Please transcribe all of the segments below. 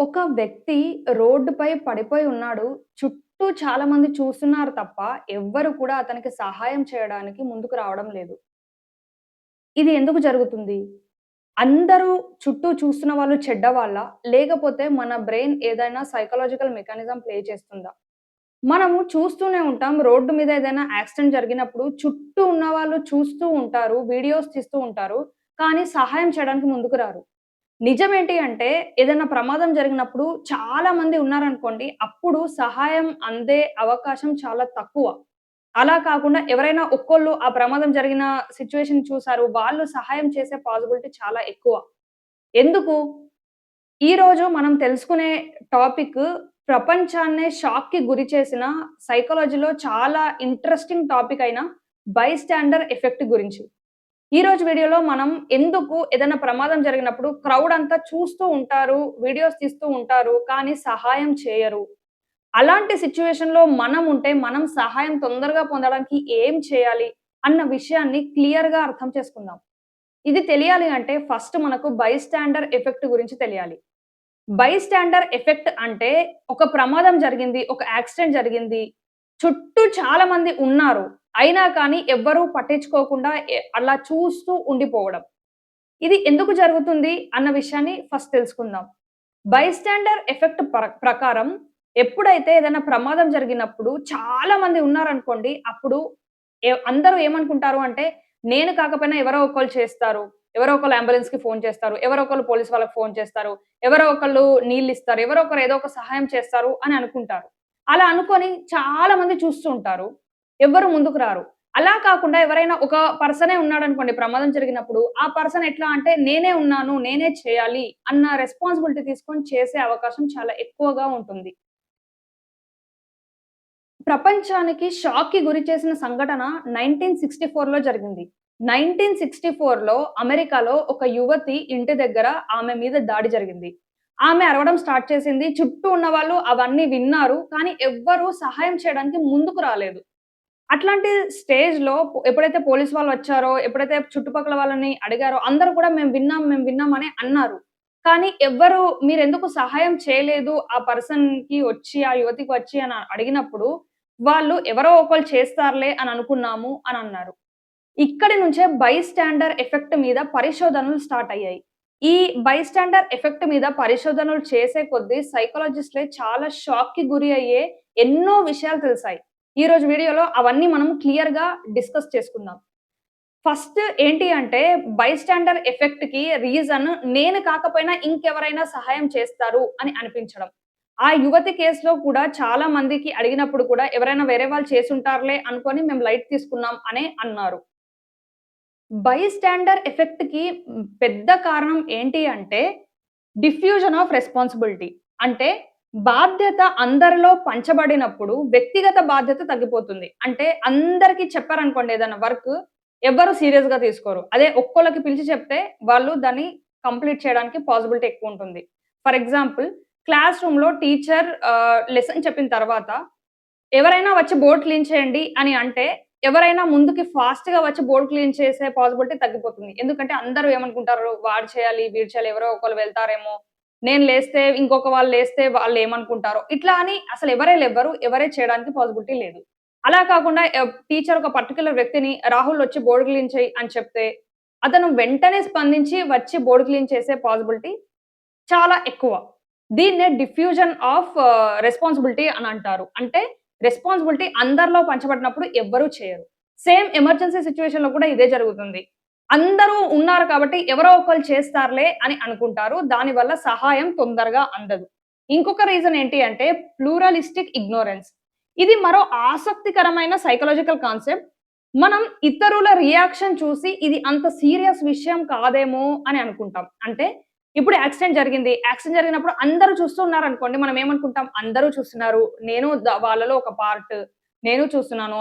ఒక వ్యక్తి రోడ్డుపై పడిపోయి ఉన్నాడు. చుట్టూ చాలా మంది చూస్తున్నారు తప్ప, ఎవ్వరు కూడా అతనికి సహాయం చేయడానికి ముందుకు రావడం లేదు. ఇది ఎందుకు జరుగుతుంది? అందరూ చుట్టూ చూస్తున్న వాళ్ళు చెడ్డవాళ్ళా? లేకపోతే మన బ్రెయిన్ ఏదైనా సైకలాజికల్ మెకానిజం ప్లే చేస్తుందా? మనము చూస్తూనే ఉంటాం. రోడ్డు మీద ఏదైనా యాక్సిడెంట్ జరిగినప్పుడు చుట్టూ ఉన్నవాళ్ళు చూస్తూ ఉంటారు. వీడియోస్ తీస్తూ ఉంటారు. కానీ సహాయం చేయడానికి ముందుకు రారు. నిజమేంటి అంటే ఏదైనా ప్రమాదం జరిగినప్పుడు చాలా మంది ఉన్నారనుకోండి. అప్పుడు సహాయం అందే అవకాశం చాలా తక్కువ. అలా కాకుండా ఎవరైనా ఒక్కోళ్ళు ఆ ప్రమాదం జరిగిన సిట్యుయేషన్ చూసారు. వాళ్ళు సహాయం చేసే పాసిబిలిటీ చాలా ఎక్కువ. ఎందుకు? ఈరోజు మనం తెలుసుకునే టాపిక్ ప్రపంచాన్నే షాక్‌కి గురి చేసిన సైకాలజీలో చాలా ఇంట్రెస్టింగ్ టాపిక్ అయిన బైస్టాండర్ ఎఫెక్ట్ గురించి. ఈరోజు వీడియోలో మనం ఎందుకు ఏదైనా ప్రమాదం జరిగినప్పుడు క్రౌడ్ అంతా చూస్తూ ఉంటారు, వీడియోస్ తీస్తూ ఉంటారు, కానీ సహాయం చేయరు. అలాంటి సిట్యుయేషన్‌లో మనం ఉంటే మనం సహాయం తొందరగా పొందడానికి ఏం చేయాలి? అన్న విషయాన్ని క్లియర్‌గా అర్థం చేసుకుందాం. ఇది తెలియాలి అంటే ఫస్ట్ మనకు బైస్టాండర్ ఎఫెక్ట్ గురించి తెలియాలి. బైస్టాండర్ ఎఫెక్ట్ అంటే ఒక ప్రమాదం జరిగింది. ఒక యాక్సిడెంట్ జరిగింది. చుట్టూ చాలా మంది ఉన్నారు. అయినా కానీ ఎవ్వరూ పట్టించుకోకుండా అలా చూస్తూ ఉండిపోవడం. ఇది ఎందుకు జరుగుతుంది అన్న విషయాన్ని ఫస్ట్ తెలుసుకుందాం. బైస్టాండర్ ఎఫెక్ట్ ప్రకారం ఎప్పుడైతే ఏదైనా ప్రమాదం జరిగినప్పుడు చాలా మంది ఉన్నారనుకోండి. అప్పుడు అందరూ ఏమనుకుంటారు అంటే, నేను కాకపోయినా ఎవరో ఒకళ్ళు చేస్తారు. ఎవరో ఒకళ్ళు అంబులెన్స్‌కి ఫోను చేస్తారు. ఎవరో ఒకళ్ళు పోలీస్ వాళ్ళకి ఫోను చేస్తారు. ఎవరో ఒకళ్ళు నీళ్ళిస్తారు. ఎవరో ఒకరు ఏదో ఒక సహాయం చేస్తారు అని అనుకుంటారు. అలా అనుకోని చాలా మంది చూస్తూ ఉంటారు. ఎవ్వరు ముందుకు రారు. అలా కాకుండా ఎవరైనా ఒక పర్సనే ఉన్నాడనుకోండి ప్రమాదం జరిగినప్పుడు, ఆ పర్సన్ ఎట్లా అంటే నేనే ఉన్నాను, నేనే చేయాలి అన్న రెస్పాన్సిబిలిటీ తీసుకొని చేసే అవకాశం చాలా ఎక్కువగా ఉంటుంది. ప్రపంచానికి షాక్‌కి గురి చేసిన సంఘటన 1964లో జరిగింది. 1964లో అమెరికాలో ఒక యువతి ఇంటి దగ్గర ఆమె మీద దాడి జరిగింది. ఆమె అరవడం స్టార్ట్ చేసింది. చుట్టూ ఉన్నవాళ్ళు అవన్నీ విన్నారు. కానీ ఎవ్వరు సహాయం చేయడానికి ముందుకు రాలేదు. అట్లాంటి స్టేజ్‌లో ఎప్పుడైతే పోలీస్ వాళ్ళొచ్చారో, ఎప్పుడైతే చుట్టుపక్కల వాళ్ళని అడిగారో, అందరూ కూడా మేము విన్నాం అనే అన్నారు. కానీ ఎవ్వరు మీరెందుకు సహాయం చేయలేదు ఆ పర్సన్‌కి వచ్చి, ఆ యువతికి వచ్చి అని అడిగినప్పుడు, వాళ్ళు ఎవరో ఒకళ్ళు చేస్తారులే అని అనుకున్నాము అని అన్నారు. ఇక్కడి నుంచే బైస్టాండర్ ఎఫెక్ట్ మీద పరిశోధనలు స్టార్ట్ అయ్యాయి. ఈ బైస్టాండర్ ఎఫెక్ట్ మీద పరిశోధనలు చేసే కొద్దీ సైకాలజిస్ట్‌లే చాలా షాక్‌కి గురి అయ్యే ఎన్నో విషయాలు తెలిసాయి. ఈరోజు వీడియోలో అవన్నీ మనం క్లియర్‌గా డిస్కస్ చేసుకుందాం. ఫస్ట్ ఏంటి అంటే బైస్టాండర్ ఎఫెక్ట్‌కి రీజన్ నేను కాకపోయినా ఇంకెవరైనా సహాయం చేస్తారు అని అనిపించడం. ఆ యువతి కేస్‌లో కూడా చాలా మందికి అడిగినప్పుడు కూడా ఎవరైనా వేరే వాళ్ళు చేసుంటారులే అనుకోని మేము లైట్ తీసుకున్నాం అనే అన్నారు. బైస్టాండర్ ఎఫెక్ట్‌కి పెద్ద కారణం ఏంటి అంటే, డిఫ్యూజన్ ఆఫ్ రెస్పాన్సిబిలిటీ. అంటే బాధ్యత అందరిలో పంచబడినప్పుడు వ్యక్తిగత బాధ్యత తగ్గిపోతుంది. అంటే అందరికి చెప్పారనుకోండి ఏదైనా వర్క్, ఎవ్వరు సీరియస్‌గా తీసుకోరు. అదే ఒక్కోళ్ళకి పిలిచి చెప్తే వాళ్ళు దాన్ని కంప్లీట్ చేయడానికి పాసిబిలిటీ ఎక్కువుంటుంది. ఫర్ ఎగ్జాంపుల్ క్లాస్ రూమ్‌లో టీచర్ లెసన్ చెప్పిన తర్వాత ఎవరైనా వచ్చి బోర్డ్ క్లీన్ చేయండి అని అంటే, ఎవరైనా ముందుకి ఫాస్ట్‌గా వచ్చి బోర్డ్ క్లీన్ చేసే పాసిబిలిటీ తగ్గిపోతుంది. ఎందుకంటే అందరూ ఏమనుకుంటారు, వాడు చేయాలి, వీడు చేయాలి, ఎవరో ఒకళ్ళు వెళ్తారేమో, నేను లేస్తే ఇంకొక వాళ్ళు లేస్తే వాళ్ళేమనుకుంటారో, ఇట్లా అని అసలు ఎవరే లెవ్వరు. ఎవరే చేయడానికి పాసిబిలిటీ లేదు. అలా కాకుండా టీచర్ ఒక పర్టిక్యులర్ వ్యక్తిని రాహుల్ వచ్చి బోర్డ్ క్లీన్ చెయ్యి అని చెప్తే, అతను వెంటనే స్పందించి వచ్చి బోర్డ్ క్లీన్ చేసే పాసిబిలిటీ చాలా ఎక్కువ. దీన్నే డిఫ్యూజన్ ఆఫ్ రెస్పాన్సిబిలిటీ అని అంటారు. అంటే రెస్పాన్సిబిలిటీ అందరిలో పంచబడినప్పుడు ఎవ్వరు చేయరు. సేమ్ ఎమర్జెన్సీ సిట్యుయేషన్‌లో కూడా ఇదే జరుగుతుంది. అందరూ ఉన్నారు కాబట్టి ఎవరో ఒకళ్ళు చేస్తారులే అని అనుకుంటారు. దానివల్ల సహాయం తొందరగా అందదు. ఇంకొక రీజన్ ఏంటి అంటే ప్లూరలిస్టిక్ ఇగ్నోరెన్స్. ఇది మరో ఆసక్తికరమైన సైకాలజికల్ కాన్సెప్ట్. మనం ఇతరుల రియాక్షన్ చూసి ఇది అంత సీరియస్ విషయం కాదేమో అని అనుకుంటాం. అంటే ఇప్పుడు యాక్సిడెంట్ జరిగింది. యాక్సిడెంట్ జరిగినప్పుడు అందరూ చూస్తున్నారనుకోండి. మనం ఏమనుకుంటాం? అందరూ చూస్తున్నారు. నేను వాళ్ళలో ఒక పార్ట్. నేను చూస్తున్నాను.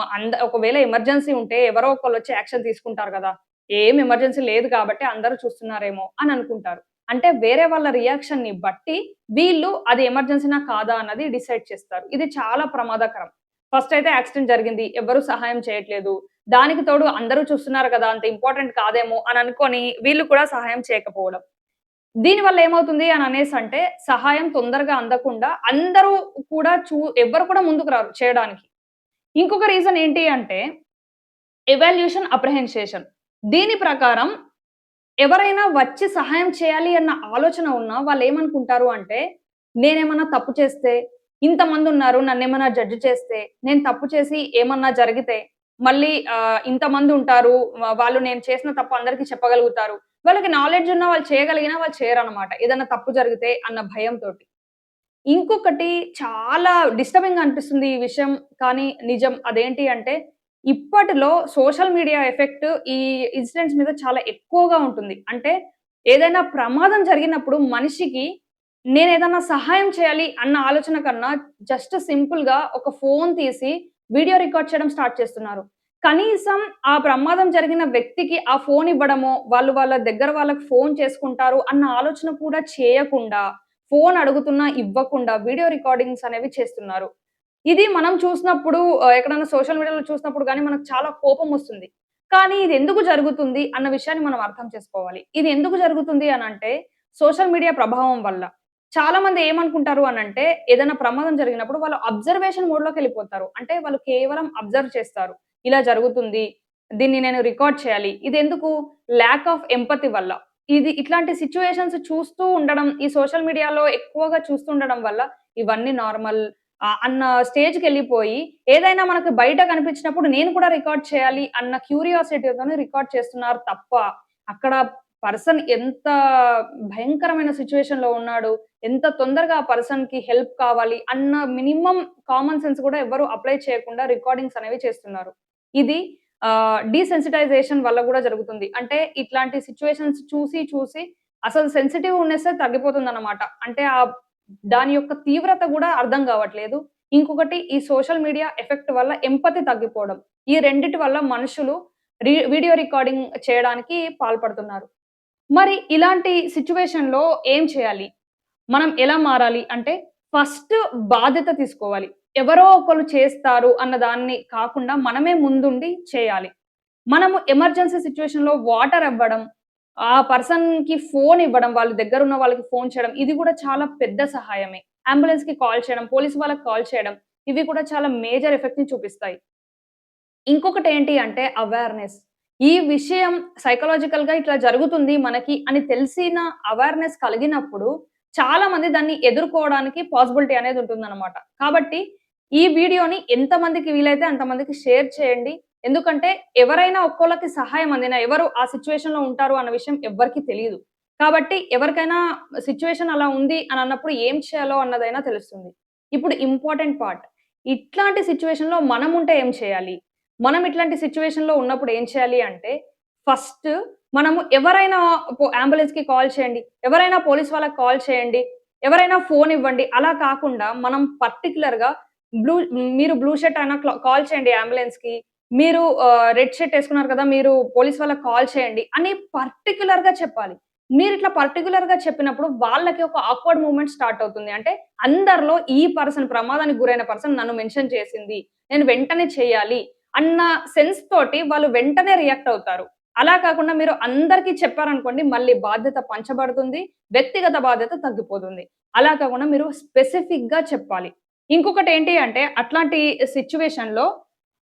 ఒకవేళ ఎమర్జెన్సీ ఉంటే ఎవరో ఒకళ్ళొచ్చి యాక్షన్ తీసుకుంటారు గదా! ఏం ఎమర్జెన్సీ లేదు కాబట్టి అందరూ చూస్తున్నారేమో అని అనుకుంటారు. అంటే వేరే వాళ్ళ రియాక్షన్‌ని బట్టి వీళ్ళు అది ఎమర్జెన్సీనా కాదా అన్నది డిసైడ్ చేస్తారు. ఇది చాలా ప్రమాదకరం. ఫస్ట్ అయితే యాక్సిడెంట్ జరిగింది. ఎవ్వరు సహాయం చేయట్లేదు. దానికి తోడు అందరూ చూస్తున్నారు కదా! అంత ఇంపార్టెంట్ కాదేమో అని అనుకోని వీళ్ళు కూడా సహాయం చేయకపోవడం. దీనివల్ల ఏమవుతుంది అని అనేసంటే, సహాయం తొందరగా అందకుండా అందరూ కూడా ఎవ్వరు కూడా ముందుకు రారు చేయడానికి. ఇంకొక రీజన్ ఏంటి అంటే, ఎవాల్యుయేషన్, అప్రిహెన్షేషన్. దీని ప్రకారం ఎవరైనా వచ్చి సహాయం చేయాలి అన్న ఆలోచన ఉన్నా వాళ్ళేమనుకుంటారు అంటే, నేనేమన్నా తప్పు చేస్తే, ఇంతమందున్నారు నన్నేమన్నా జడ్జ్ చేస్తే, నేను తప్పు చేసి ఏమన్నా జరిగితే, మళ్ళీ ఇంతమందుంటారు. వాళ్ళు నేను చేసిన తప్పు అందరికి చెప్పగలుగుతారు. వాళ్ళకి నాలెడ్జ్ ఉన్నా వాళ్ళు చేయగలిగినా వాళ్ళు చేయరనమాట. ఏదన్నా తప్పు జరిగితే అన్న భయంతోటి. ఇంకొకటి చాలా డిస్టర్బింగ్‌గా అనిపిస్తుంది ఈ విషయం. కానీ నిజం. అదేంటి అంటే, ఇప్పటిలో సోషల్ మీడియా ఎఫెక్ట్ ఈ ఇన్సిడెంట్స్ మీద చాలా ఎక్కువగా ఉంటుంది. అంటే ఏదైనా ప్రమాదం జరిగినప్పుడు మనిషికి నేనేదన్నా సహాయం చేయాలి అన్న ఆలోచన కన్నా జస్ట్ సింపుల్‌గా ఒక ఫోను తీసి వీడియో రికార్డ్ చేయడం స్టార్ట్ చేస్తున్నారు. కనీసం ఆ ప్రమాదం జరిగిన వ్యక్తికి ఆ ఫోను ఇవ్వడమో, వాళ్ళు వాళ్ళ దగ్గర వాళ్ళకి ఫోను చేసుకుంటారు అన్న ఆలోచన కూడా చేయకుండా ఫోను అడుగుతున్నా ఇవ్వకుండా వీడియో రికార్డింగ్స్ అనేవి చేస్తున్నారు. ఇది మనం చూసినప్పుడు ఎక్కడైనా సోషల్ మీడియాలో చూసినప్పుడు గాని మనకు చాలా కోపమొస్తుంది. కానీ ఇది ఎందుకు జరుగుతుంది అన్న విషయాన్ని మనం అర్థం చేసుకోవాలి. ఇది ఎందుకు జరుగుతుంది అనంటే సోషల్ మీడియా ప్రభావం వల్ల. చాలా మంది ఏమనుకుంటారు అనంటే ఏదైనా ప్రమాదం జరిగినప్పుడు వాళ్ళు అబ్జర్వేషన్ మోడ్‌లోకెళ్ళిపోతారు. అంటే వాళ్ళు కేవలం అబ్జర్వ్ చేస్తారు. ఇలా జరుగుతుంది. దీన్ని నేను రికార్డ్ చేయాలి. ఇదెందుకు? ల్యాక్ ఆఫ్ ఎంపథీ వల్ల. ఇట్లాంటి సిట్యుయేషన్స్ చూస్తూ ఉండడం, ఈ సోషల్ మీడియాలో ఎక్కువగా చూస్తుండడం వల్ల ఇవన్నీ నార్మల్ అన్న స్టేజ్‌కెళ్ళిపోయి, ఏదైనా మనకు బయట కనిపించినప్పుడు నేను కూడా రికార్డ్ చేయాలి అన్న క్యూరియాసిటీతోని రికార్డ్ చేస్తున్నారు తప్ప, అక్కడ పర్సన్ ఎంత భయంకరమైన సిట్యుయేషన్‌లో ఉన్నాడు, ఎంత తొందరగా ఆ పర్సన్‌కి హెల్ప్ కావాలి అన్న మినిమమ్ కామన్ సెన్స్ కూడా ఎవ్వరు అప్లై చేయకుండా రికార్డింగ్స్ అనేవి చేస్తున్నారు. ఇది డీసెన్సిటైజేషన్ వల్ల గూడా జరుగుతుంది. అంటే ఇట్లాంటి సిట్యుయేషన్స్ చూసి అసలు సెన్సిటివ్‌నెస్సే తగ్గిపోతుందన్నమాట. అంటే దాని యొక్క తీవ్రత గూడా అర్థం గావట్లేదు. ఇంకొకటి ఈ సోషల్ మీడియా ఎఫెక్ట్ వల్ల ఎంపథీ తగ్గిపోవడం. ఈ రెండిటి వల్ల మనుషులు వీడియో రికార్డింగ్ చేయడానికి పాల్పడుతున్నారు. మరి ఇలాంటి సిట్యుయేషన్‌లో ఏం చేయాలి? మనం ఎలా మారాలి అంటే, ఫస్ట్ బాధ్యత తీసుకోవాలి. ఎవరో ఒకళ్ళు చేస్తారు అన్న దాన్ని కాకుండా మనమే ముందుండి చేయాలి. మనము ఎమర్జెన్సీ సిట్యుయేషన్‌లో వాటర్ ఇవ్వడం, ఆ పర్సన్‌కి ఫోన్ ఇవ్వడం, వాళ్ళ దగ్గరున్న వాళ్ళకి ఫోన్ చేయడం, ఇది గూడా చాలా పెద్ద సహాయమే. అంబులెన్స్‌కి కాల్ చేయడం, పోలీస్ వాళ్ళకి కాల్ చేయడం, ఇవి కూడా చాలా మేజర్ ఎఫెక్ట్‌ని చూపిస్తాయి. ఇంకొకటేంటి అంటే అవేర్‌నెస్. ఈ విషయం సైకలాజికల్‌గా ఇట్లా జరుగుతుంది మనకి అని తెలిసిన అవేర్‌నెస్ కలిగినప్పుడు చాలా మంది దాన్ని ఎదుర్కోవడానికి పాసిబిలిటీ అనేది ఉంటుందన్నమాట. కాబట్టి ఈ వీడియోని ఎంతమందికి వీలైతే అంతమందికి షేర్ చేయండి. ఎందుకంటే ఎవరైనా ఒక్కోళ్ళకి సహాయం అందినా ఎవరు ఆ సిట్యుయేషన్‌లో ఉంటారు అన్న విషయం ఎవ్వరికీ తెలీదు. కాబట్టి ఎవరికైనా సిట్యుయేషన్ అలా ఉంది అని అన్నప్పుడు ఏం చేయాలో అన్నదైనా తెలుస్తుంది. ఇప్పుడు ఇంపార్టెంట్ పార్ట్. ఇట్లాంటి సిట్యుయేషన్‌లో మనముంటే ఏం చేయాలి? మనం ఇట్లాంటి సిట్యుయేషన్‌లో ఉన్నప్పుడు ఏం చేయాలి అంటే, ఫస్ట్ మనము ఎవరైనా అంబులెన్స్‌కి కాల్ చేయండి. ఎవరైనా పోలీస్ వాళ్ళకి కాల్ చేయండి. ఎవరైనా ఫోన్ ఇవ్వండి. అలా కాకుండా మనం పర్టిక్యులర్‌గా బ్లూ మీరు బ్లూ షర్ట్ అయినా కాల్ చేయండి అంబులెన్స్‌కి. మీరు రెడ్ షర్ట్ ఏసుకున్నారు కదా! మీరు పోలీస్ వాళ్ళకి కాల్ చేయండి అని పర్టిక్యులర్‌గా చెప్పాలి. మీరిట్లా పర్టిక్యులర్‌గా చెప్పినప్పుడు వాళ్ళకి ఒక ఆక్వర్డ్ మూవ్‌మెంట్ స్టార్ట్ అవుతుంది. అంటే అందరిలో ఈ పర్సన్ ప్రమాదానికి గురైన పర్సన్ నన్ను మెన్షన్ చేసింది. నేను వెంటనే చేయాలి అన్న సెన్స్ తోటి వాళ్ళు వెంటనే రియాక్ట్ అవుతారు. అలా కాకుండా మీరు అందరికి చెప్పారనుకోండి మళ్ళీ బాధ్యత పంచబడుతుంది. వ్యక్తిగత బాధ్యత తగ్గిపోతుంది. అలా కాకుండా మీరు స్పెసిఫిక్‌గా చెప్పాలి. ఇంకొకటేంటి అంటే అట్లాంటి సిట్యుయేషన్‌లో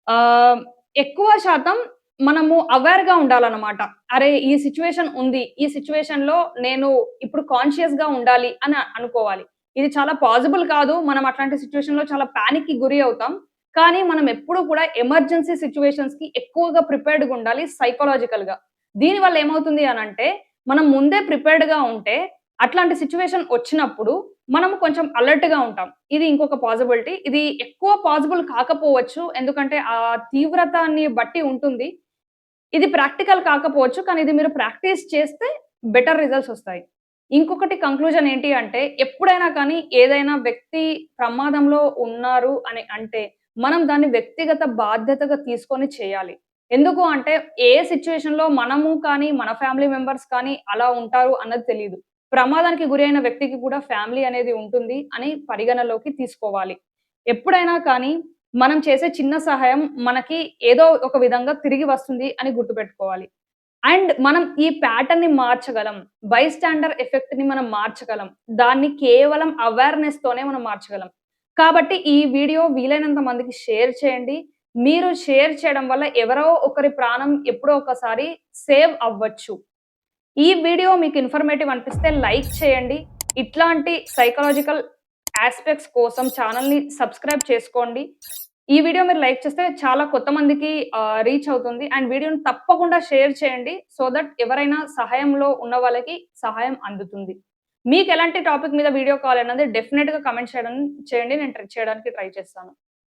ఆహ్, ఎక్కువ శాతం మనము అవేర్‌గా ఉండాలన్నమాట. అరే! ఈ సిట్యుయేషన్ ఉంది. ఈ సిట్యుయేషన్‌లో నేను ఇప్పుడు కాన్షియస్‌గా ఉండాలి అని అనుకోవాలి. ఇది చాలా పాజిబుల్ కాదు. మనం అట్లాంటి సిట్యుయేషన్‌లో చాలా పానిక్‌కి గురి అవుతాం. కానీ మనం ఎప్పుడు కూడా ఎమర్జెన్సీ సిట్యుయేషన్స్‌కి ఎక్కువగా ప్రిపేర్డ్‌గా ఉండాలి సైకలాజికల్‌గా. దీనివల్ల ఏమవుతుంది అనంటే, మనం ముందే ప్రిపేర్డ్‌గా ఉంటే, అట్లాంటి సిట్యుయేషన్ వచ్చినప్పుడు మనం కొంచెం అలర్ట్‌గా ఉంటాం. ఇది ఇంకొక పాజిబిలిటీ. ఇది ఎక్కువ పాజిబుల్ కాకపోవచ్చు. ఎందుకంటే, ఆ తీవ్రతని బట్టి ఉంటుంది. ఇది ప్రాక్టికల్ కాకపోవచ్చు. కానీ ఇది మీరు ప్రాక్టీస్ చేస్తే బెటర్ రిజల్ట్స్ ఒస్తాయి. ఇంకొకటి కంక్లూజన్ ఏంటి అంటే, ఎప్పుడైనా కానీ ఏదైనా వ్యక్తి ప్రమాదంలో ఉన్నారు అని అంటే, మనం దాన్ని వ్యక్తిగత బాధ్యతగా తీసుకొని చేయాలి. ఎందుకు అంటే, ఏ సిట్యుయేషన్‌లో మనము కానీ, మన ఫ్యామిలీ మెంబర్స్ కానీ అలా ఉంటారు అన్నది తెలీదు. ప్రమాదానికి గురైన వ్యక్తికి కూడా ఫ్యామిలీ అనేది ఉంటుంది అని పరిగణలోకి తీసుకోవాలి. ఎప్పుడైనా కానీ మనం చేసే చిన్న సహాయం మనకి ఏదో ఒక విధంగా తిరిగి వస్తుంది అని గుర్తుపెట్టుకోవాలి. అండ్ మనం ఈ ప్యాటర్న్‌ని మార్చగలం. బైస్టాండర్ ఎఫెక్ట్‌ని మనం మార్చగలం. దాన్ని కేవలం అవేర్‌నెస్‌తోనే మనం మార్చగలం. కాబట్టి ఈ వీడియో వీలైనంత మందికి షేర్ చేయండి. మీరు షేర్ చేయడం వల్ల ఎవరో ఒకరి ప్రాణం ఎప్పుడో ఒకసారి సేవ్ అవ్వచ్చు. ఈ వీడియో మీకు ఇన్ఫర్మేటివ్ అనిపిస్తే లైక్ చేయండి. ఇట్లాంటి సైకాలజికల్ యాస్పెక్ట్స్ కోసం ఛానెల్‌ని సబ్స్క్రైబ్ చేసుకోండి. ఈ వీడియో మీరు లైక్ చేస్తే చాలా కొత్త మందికి రీచ్ అవుతుంది. అండ్ వీడియోని తప్పకుండా షేర్ చేయండి. సో దట్ ఎవరైనా సహాయంలో ఉన్న వాళ్ళకి సహాయం అందుతుంది. మీకెలాంటి టాపిక్ మీద వీడియో కావాలన్నది డెఫినిట్‌గా కామెంట్ చేయండి. నేను చేయడానికి ట్రై చేస్తాను.